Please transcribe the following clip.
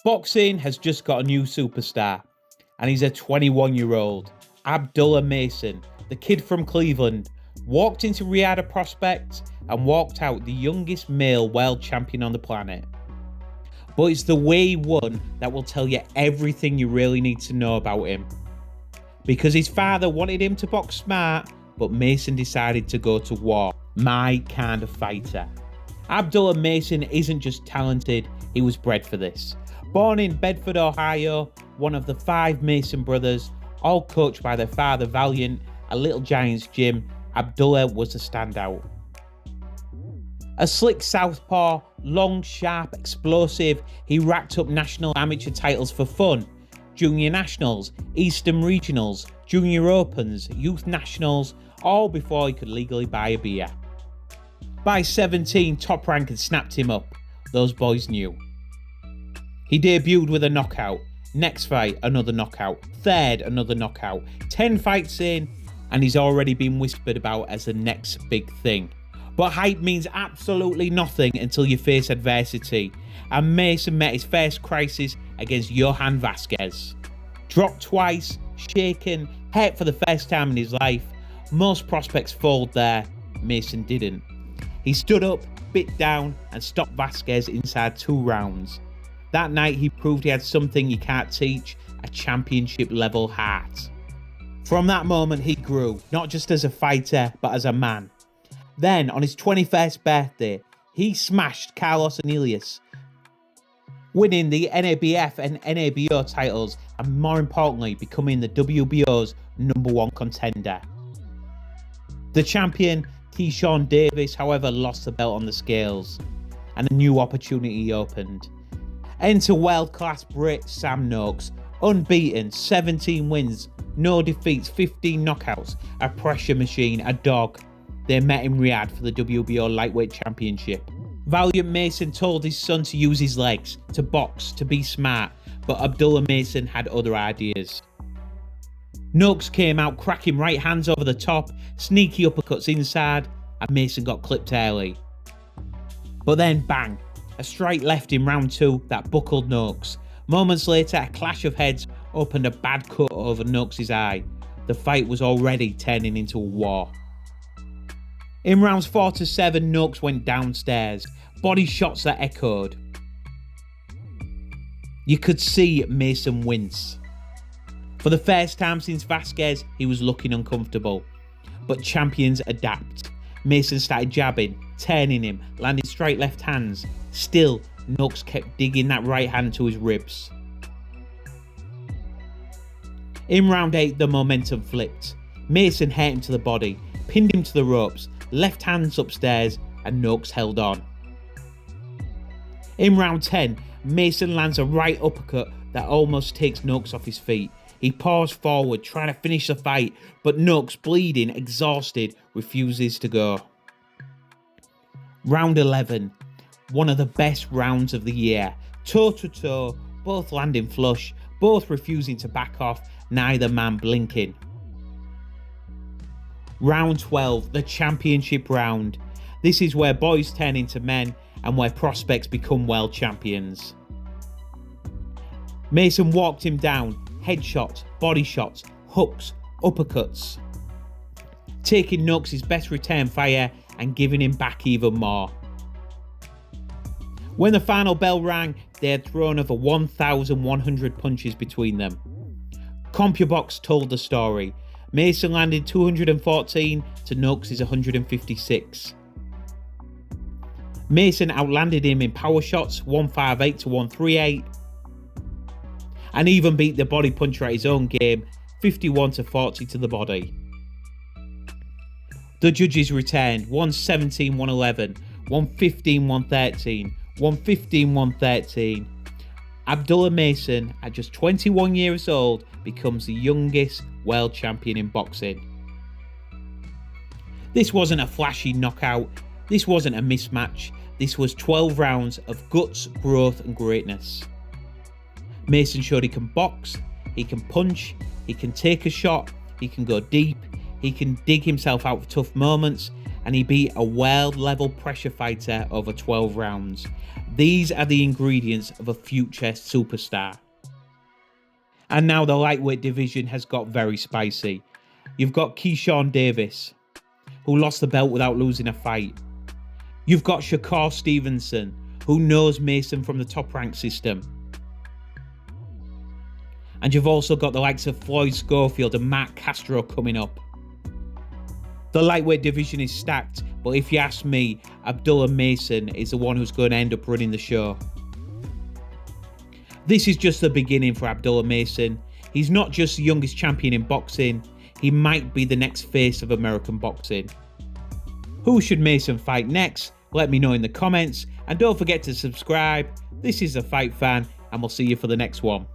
Boxing has just got a new superstar, and he's a 21-year-old. Abdullah Mason, the kid from Cleveland, walked into Riyadh a prospect and walked out the youngest male world champion on the planet. But it's the way he won that will tell you everything you really need to know about him. Because his father wanted him to box smart, but Mason decided to go to war. My kind of fighter. Abdullah Mason isn't just talented, he was bred for this. Born in Bedford, Ohio, one of the 5 Mason brothers, all coached by their father Valiant at Little Giants Gym, Abdullah was a standout. A slick southpaw, long, sharp, explosive, he racked up national amateur titles for fun, junior nationals, eastern regionals, junior opens, youth nationals, all before he could legally buy a beer. By 17, Top Rank had snapped him up. Those boys knew. He debuted with a knockout. Next fight, another knockout. Third, another knockout. 10 fights in, and he's already been whispered about as the next big thing. But hype means absolutely nothing until you face adversity. And Mason met his first crisis against Yohan Vasquez. Dropped twice, shaken, hurt for the first time in his life. Most prospects fold there. Mason didn't. He stood up, bit down, and stopped Vasquez inside 2 rounds. That night he proved he had something you can't teach, a championship level heart. From that moment he grew, not just as a fighter, but as a man. Then, on his 21st birthday, he smashed Carlos and Elias, winning the NABF and NABO titles, and more importantly, becoming the WBO's #1 contender. The champion, Keyshawn Davis, however, lost the belt on the scales, and a new opportunity opened. Enter world-class Brit Sam Noakes, unbeaten, 17 wins, no defeats, 15 knockouts, a pressure machine, a dog. They met in Riyadh for the WBO Lightweight Championship. Valiant Mason told his son to use his legs, to box, to be smart, but Abdullah Mason had other ideas. Noakes came out cracking right hands over the top, sneaky uppercuts inside, and Mason got clipped early. But then bang, a strike left in round 2 that buckled Noakes. Moments later, a clash of heads opened a bad cut over Noakes' eye. The fight was already turning into a war. In rounds 4 to 7, Noakes went downstairs, body shots that echoed. You could see Mason wince. For the first time since Vasquez, he was looking uncomfortable. But champions adapt. Mason started jabbing, turning him, landing straight left hands. Still, Noakes kept digging that right hand to his ribs. In round 8, the momentum flipped. Mason hit him to the body, pinned him to the ropes, left hands upstairs, and Noakes held on. In round 10, Mason lands a right uppercut that almost takes Noakes off his feet. He paused forward, trying to finish the fight, but Noakes, bleeding, exhausted, refuses to go. Round 11, one of the best rounds of the year. Toe to toe, both landing flush, both refusing to back off, neither man blinking. Round 12, the championship round. This is where boys turn into men and where prospects become world champions. Mason walked him down, headshots, body shots, hooks, uppercuts, taking Noakes' best return fire and giving him back even more. When the final bell rang, they had thrown over 1,100 punches between them. CompuBox told the story. Mason landed 214 to Noakes' 156. Mason outlanded him in power shots, 158 to 138, and even beat the body puncher at his own game, 51 to 40 to the body. The judges returned 117, 111, 115, 113, 115, 113. Abdullah Mason, at just 21 years old, becomes the youngest world champion in boxing. This wasn't a flashy knockout, this wasn't a mismatch, this was 12 rounds of guts, growth and greatness. Mason showed he can box, he can punch, he can take a shot, he can go deep, he can dig himself out of tough moments, and he beat a world level pressure fighter over 12 rounds. These are the ingredients of a future superstar. And now the lightweight division has got very spicy. You've got Keyshawn Davis, who lost the belt without losing a fight. You've got Shakur Stevenson, who knows Mason from the top rank system. And you've also got the likes of Floyd Schofield and Mark Castro coming up. The lightweight division is stacked, but if you ask me, Abdullah Mason is the one who's going to end up running the show. This is just the beginning for Abdullah Mason. He's not just the youngest champion in boxing, he might be the next face of American boxing. Who should Mason fight next? Let me know in the comments, and don't forget to subscribe. This is The Fight Fan, and we'll see you for the next one.